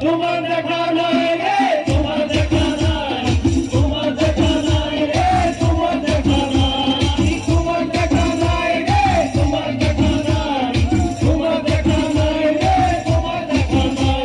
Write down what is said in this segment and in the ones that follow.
তোমার দেখা নাই রে, তোমার দেখা নাই, তোমার দেখা নাই রে, তোমার দেখা নাই, তোমার দেখা নাই রে, তোমার দেখা নাই, তোমার দেখা নাই রে, তোমার দেখা নাই।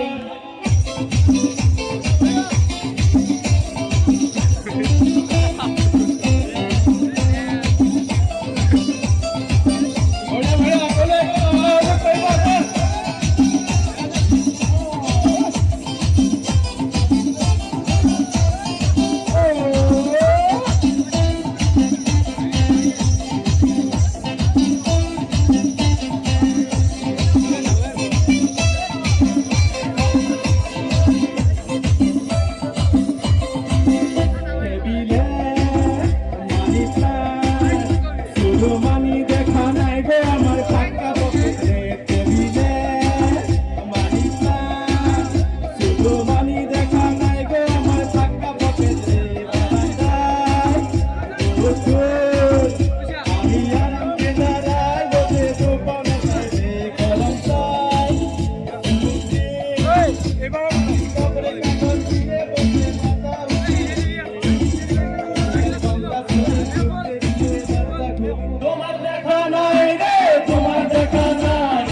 তোমার দেখা নাই রে, তোমার দেখা নাই,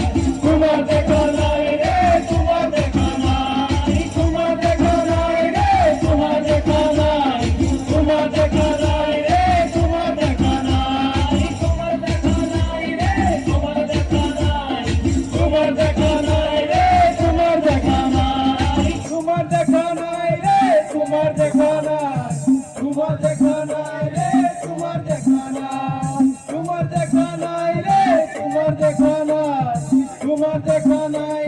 তোমার দেখা নাই রে, তোমার দেখা নাই, তোমার দেখা নাই রে, তোমার দেখা নাই, তোমার দেখা নাই রে, তোমার দেখা নাই, তোমার দেখা নাই রে, তোমার দেখা নাই, তোমার দেখা নাই রে, তোমার দেখা নাই, তোমার দেখা নাই রে, তোমার দেখা নাই, তোমার দেখা নাই রে, তোমার দেখা নাই, তোমার দেখা নাই রে, তোমার দেখা নাই, তোমার দেখা নাই।